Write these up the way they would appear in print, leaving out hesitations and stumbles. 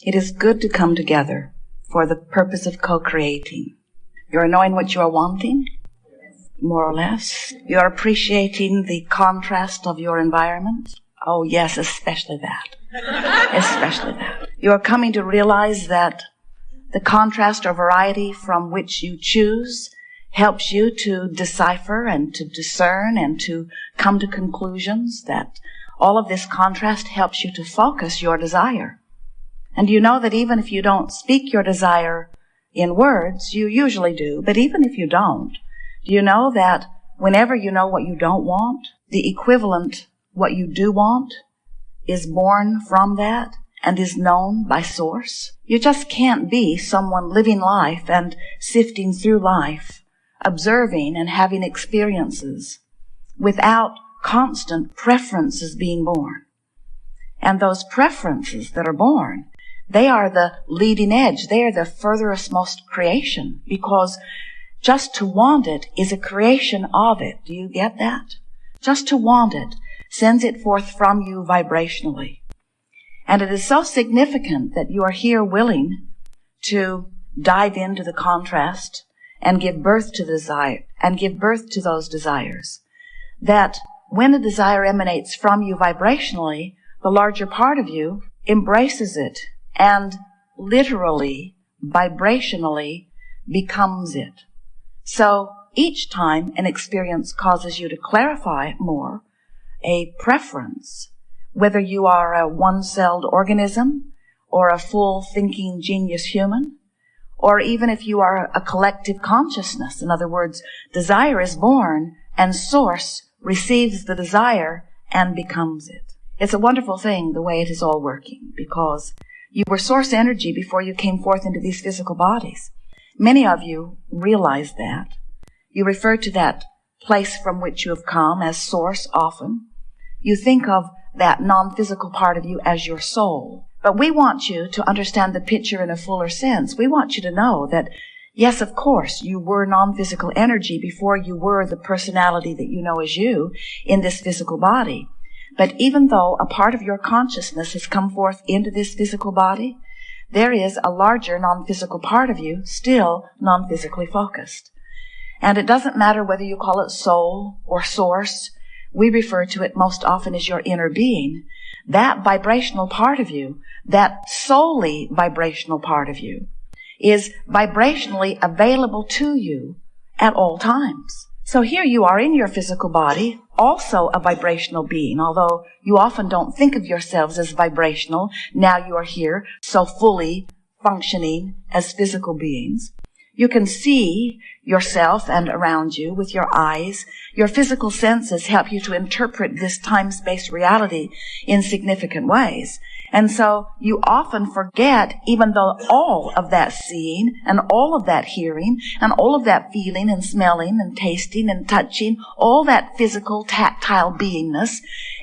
It is good to come together for the purpose of co-creating. You're knowing what you are wanting, more or less. You're appreciating the contrast of your environment. Oh yes, especially that. Especially that. You are coming to realize that the contrast or variety from which you choose helps you to decipher and to discern and to come to conclusions, that all of this contrast helps you to focus your desire. And you know that even if you don't speak your desire in words, you usually do, but even if you don't, do you know that whenever you know what you don't want, the equivalent, what you do want, is born from that and is known by source? You just can't be someone living life and sifting through life, observing and having experiences without constant preferences being born. And those preferences that are born, they are the leading edge. They are the furthest most creation, because just to want it is a creation of it. Do you get that? Just to want it sends it forth from you vibrationally. And it is so significant that you are here willing to dive into the contrast and give birth to the desire, and give birth to those desires, that when a desire emanates from you vibrationally, the larger part of you embraces it and literally, vibrationally becomes it. So each time an experience causes you to clarify more a preference, whether you are a one-celled organism or a full thinking genius human, or even if you are a collective consciousness. In other words, desire is born and source receives the desire and becomes it. It's a wonderful thing the way it is all working, because you were source energy before you came forth into these physical bodies. Many of you realize that. You refer to that place from which you have come as source often. You think of that non-physical part of you as your soul. But we want you to understand the picture in a fuller sense. We want you to know that, yes, of course, you were non-physical energy before you were the personality that you know as you in this physical body. But even though a part of your consciousness has come forth into this physical body, there is a larger non-physical part of you still non-physically focused. And it doesn't matter whether you call it soul or source. We refer to it most often as your inner being. That vibrational part of you, that solely vibrational part of you, is vibrationally available to you at all times. So here you are in your physical body, also a vibrational being, although you often don't think of yourselves as vibrational. Now you are here so fully functioning as physical beings. You can see yourself and around you with your eyes. Your physical senses help you to interpret this time-space reality in significant ways. And so you often forget, even though all of that seeing and all of that hearing and all of that feeling and smelling and tasting and touching, all that physical, tactile beingness,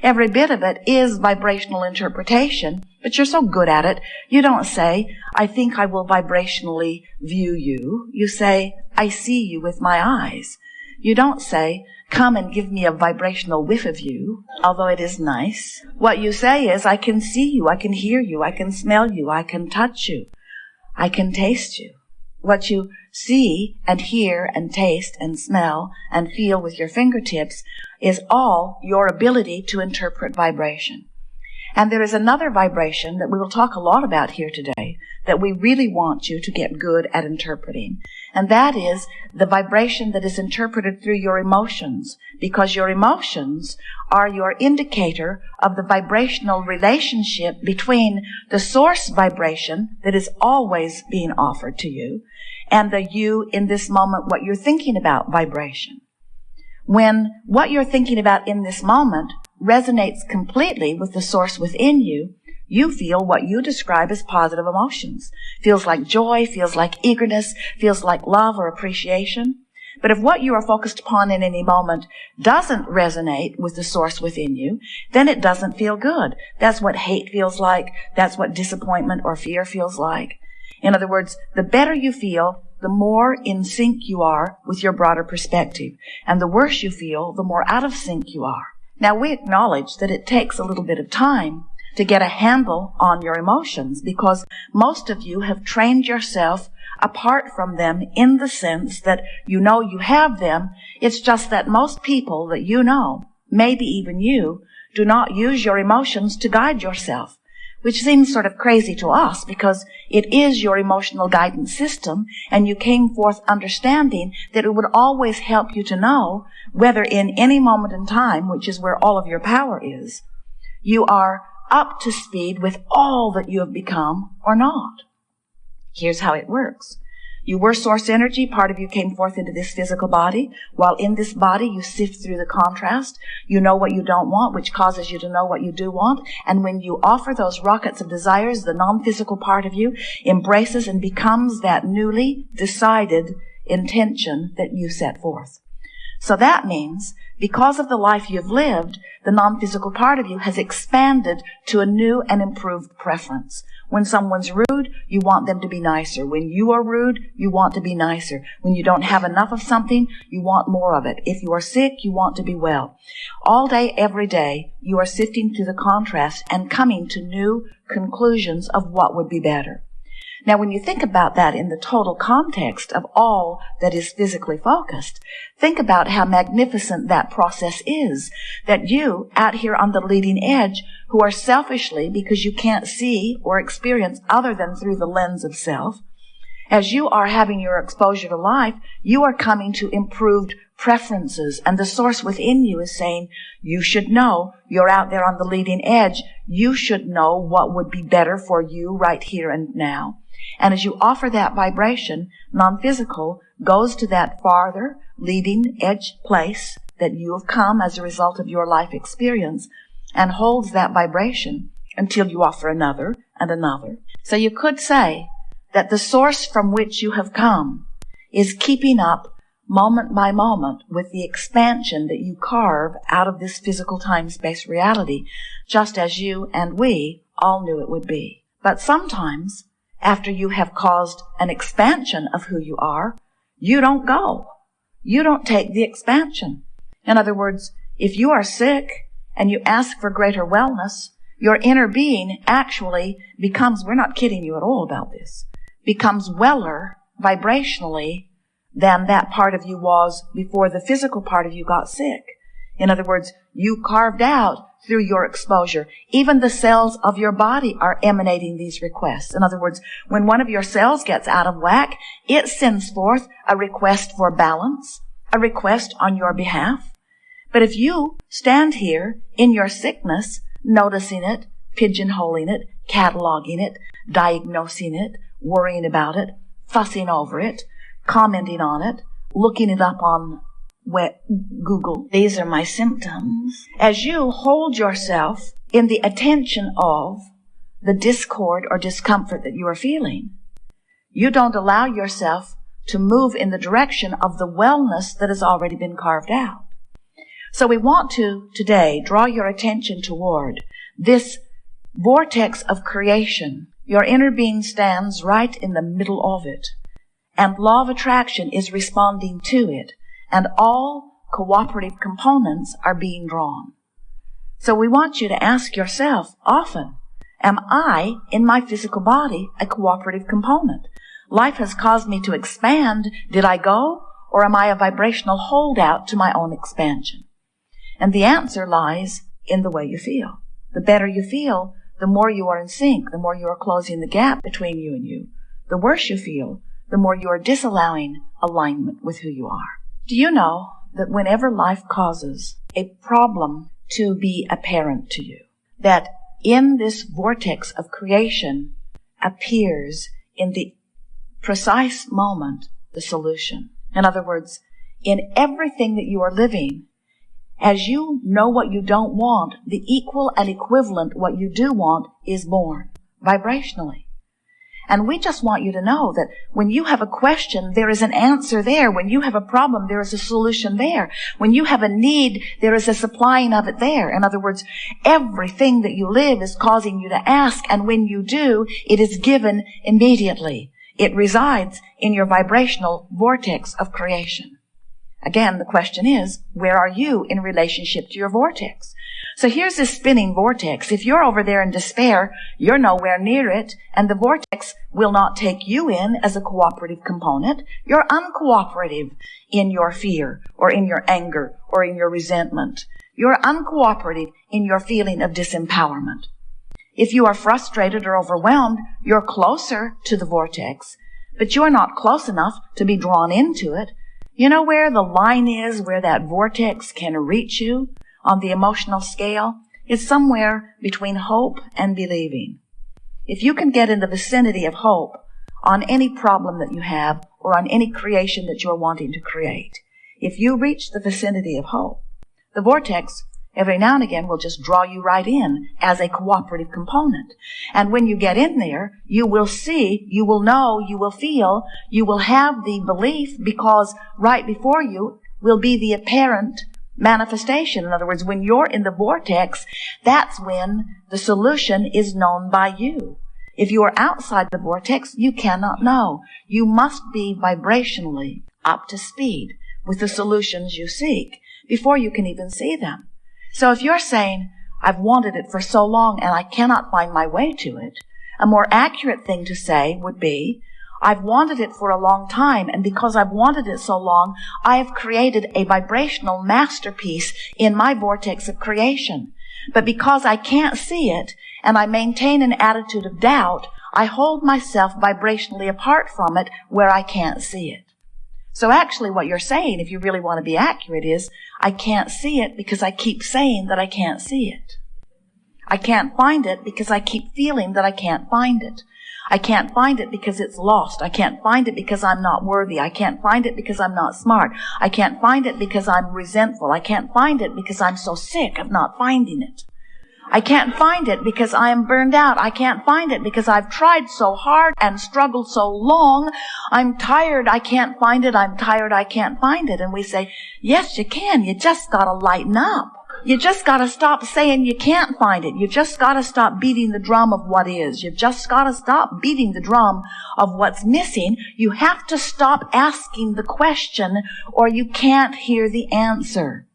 every bit of it is vibrational interpretation. But you're so good at it, you don't say, I think I will vibrationally view you. You say, I see you with my eyes. You don't say, come and give me a vibrational whiff of you, although it is nice. What you say is, I can see you, I can hear you, I can smell you, I can touch you, I can taste you. What you see and hear and taste and smell and feel with your fingertips is all your ability to interpret vibration. And there is another vibration that we will talk a lot about here today that we really want you to get good at interpreting. And that is the vibration that is interpreted through your emotions, because your emotions are your indicator of the vibrational relationship between the source vibration that is always being offered to you and the you in this moment, what you're thinking about vibration. When what you're thinking about in this moment resonates completely with the source within you, you feel what you describe as positive emotions. Feels like joy, feels like eagerness, feels like love or appreciation. But if what you are focused upon in any moment doesn't resonate with the source within you, then it doesn't feel good. That's what hate feels like. That's what disappointment or fear feels like. In other words, the better you feel, the more in sync you are with your broader perspective. And the worse you feel, the more out of sync you are. Now, we acknowledge that it takes a little bit of time to get a handle on your emotions, because most of you have trained yourself apart from them in the sense that you know you have them. It's just that most people that you know, maybe even you, do not use your emotions to guide yourself, which seems sort of crazy to us because it is your emotional guidance system, and you came forth understanding that it would always help you to know whether in any moment in time, which is where all of your power is, you are up to speed with all that you have become or not. Here's how it works. You were source energy. Part of you came forth into this physical body. While in this body, you sift through the contrast. You know what you don't want, which causes you to know what you do want. And when you offer those rockets of desires, the non-physical part of you embraces and becomes that newly decided intention that you set forth. So that means, because of the life you've lived, the non-physical part of you has expanded to a new and improved preference. When someone's rude, you want them to be nicer. When you are rude, you want to be nicer. When you don't have enough of something, you want more of it. If you are sick, you want to be well. All day, every day, you are sifting through the contrast and coming to new conclusions of what would be better. Now, when you think about that in the total context of all that is physically focused, think about how magnificent that process is, that you, out here on the leading edge, who are selfishly, because you can't see or experience other than through the lens of self, as you are having your exposure to life, you are coming to improved preferences, and the source within you is saying, you should know, you're out there on the leading edge, you should know what would be better for you right here and now. And as you offer that vibration, non-physical goes to that farther leading edge place that you have come as a result of your life experience and holds that vibration until you offer another and another. So you could say that the source from which you have come is keeping up moment by moment with the expansion that you carve out of this physical time-space reality, just as you and we all knew it would be. But sometimes, after you have caused an expansion of who you are, you don't go. You don't take the expansion. In other words, if you are sick and you ask for greater wellness, your inner being actually becomes, we're not kidding you at all about this, becomes weller vibrationally than that part of you was before the physical part of you got sick. In other words, you carved out through your exposure. Even the cells of your body are emanating these requests. In other words, when one of your cells gets out of whack, it sends forth a request for balance, a request on your behalf. But if you stand here in your sickness, noticing it, pigeonholing it, cataloging it, diagnosing it, worrying about it, fussing over it, commenting on it, looking it up on Google, these are my symptoms. As you hold yourself in the attention of the discord or discomfort that you are feeling, you don't allow yourself to move in the direction of the wellness that has already been carved out. So we want to today draw your attention toward this vortex of creation. Your inner being stands right in the middle of it, and law of attraction is responding to it. And all cooperative components are being drawn. So we want you to ask yourself often, am I, in my physical body, a cooperative component? Life has caused me to expand. Did I go? Or am I a vibrational holdout to my own expansion? And the answer lies in the way you feel. The better you feel, the more you are in sync, the more you are closing the gap between you and you. The worse you feel, the more you are disallowing alignment with who you are. Do you know that whenever life causes a problem to be apparent to you, that in this vortex of creation appears in the precise moment the solution? In other words, in everything that you are living, as you know what you don't want, the equal and equivalent what you do want is born vibrationally. And we just want you to know that when you have a question, there is an answer there. When you have a problem, there is a solution there. When you have a need, there is a supplying of it there. In other words, everything that you live is causing you to ask, and when you do, it is given immediately. It resides in your vibrational vortex of creation. Again, the question is, where are you in relationship to your vortex? So here's this spinning vortex. If you're over there in despair, you're nowhere near it, and the vortex will not take you in as a cooperative component. You're uncooperative in your fear, or in your anger, or in your resentment. You're uncooperative in your feeling of disempowerment. If you are frustrated or overwhelmed, you're closer to the vortex, but you're not close enough to be drawn into it. You know where the line is where that vortex can reach you on the emotional scale? It's somewhere between hope and believing. If you can get in the vicinity of hope on any problem that you have or on any creation that you're wanting to create, if you reach the vicinity of hope, the vortex every now and again will just draw you right in as a cooperative component. And when you get in there, you will see, you will know, you will feel, you will have the belief, because right before you will be the apparent manifestation. In other words, when you're in the vortex, that's when the solution is known by you. If you are outside the vortex, you cannot know. You must be vibrationally up to speed with the solutions you seek before you can even see them. So if you're saying, I've wanted it for so long and I cannot find my way to it, a more accurate thing to say would be, I've wanted it for a long time, and because I've wanted it so long, I have created a vibrational masterpiece in my vortex of creation. But because I can't see it, and I maintain an attitude of doubt, I hold myself vibrationally apart from it where I can't see it. So actually what you're saying, if you really want to be accurate, is, I can't see it because I keep saying that I can't see it. I can't find it because I keep feeling that I can't find it. I can't find it because it's lost. I can't find it because I'm not worthy. I can't find it because I'm not smart. I can't find it because I'm resentful. I can't find it because I'm so sick of not finding it. I can't find it because I am burned out. I can't find it because I've tried so hard and struggled so long. I'm tired. I can't find it. I'm tired. I can't find it. And we say, yes, you can. You just got to lighten up. You just got to stop saying you can't find it. You just got to stop beating the drum of what is. You've just got to stop beating the drum of what's missing. You have to stop asking the question, or you can't hear the answer.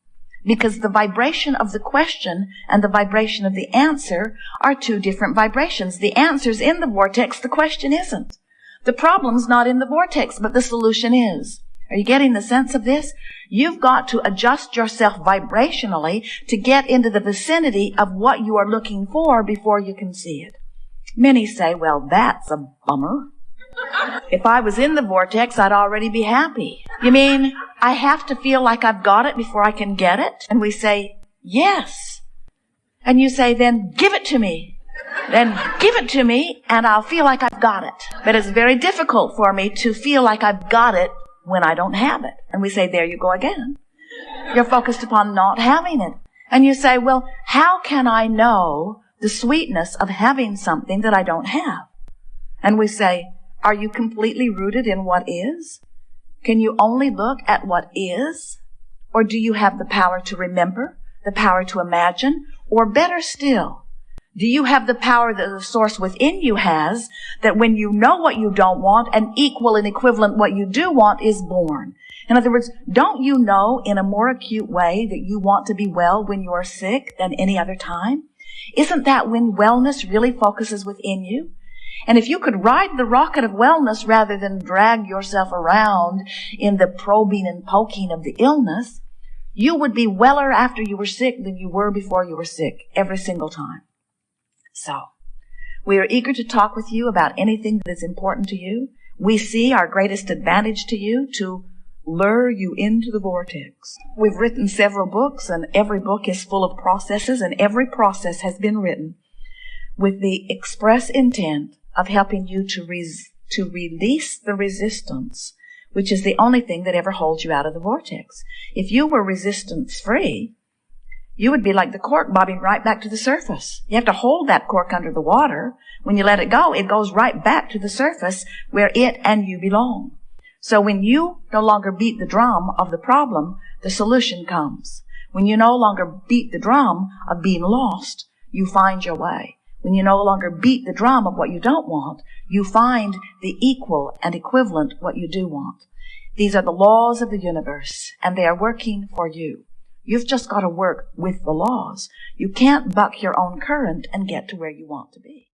Because the vibration of the question and the vibration of the answer are two different vibrations. The answer's in the vortex, the question isn't. The problem's not in the vortex, but the solution is. Are you getting the sense of this? You've got to adjust yourself vibrationally to get into the vicinity of what you are looking for before you can see it. Many say, well, that's a bummer. If I was in the vortex, I'd already be happy. You mean I have to feel like I've got it before I can get it? And we say, yes. And you say, then give it to me. Then give it to me and I'll feel like I've got it. But it's very difficult for me to feel like I've got it when I don't have it. And we say, there you go again. You're focused upon not having it. And you say, well, how can I know the sweetness of having something that I don't have? And we say, are you completely rooted in what is? Can you only look at what is? Or do you have the power to remember, the power to imagine? Or better still, do you have the power that the source within you has, that when you know what you don't want, an equal and equivalent what you do want is born? In other words, don't you know in a more acute way that you want to be well when you are sick than any other time? Isn't that when wellness really focuses within you? And if you could ride the rocket of wellness rather than drag yourself around in the probing and poking of the illness, you would be weller after you were sick than you were before you were sick every single time. So, we are eager to talk with you about anything that is important to you. We see our greatest advantage to you to lure you into the vortex. We've written several books, and every book is full of processes, and every process has been written with the express intent of helping you to release the resistance, which is the only thing that ever holds you out of the vortex. If you were resistance-free, you would be like the cork bobbing right back to the surface. You have to hold that cork under the water. When you let it go, it goes right back to the surface where it and you belong. So when you no longer beat the drum of the problem, the solution comes. When you no longer beat the drum of being lost, you find your way. When you no longer beat the drum of what you don't want, you find the equal and equivalent what you do want. These are the laws of the universe, and they are working for you. You've just got to work with the laws. You can't buck your own current and get to where you want to be.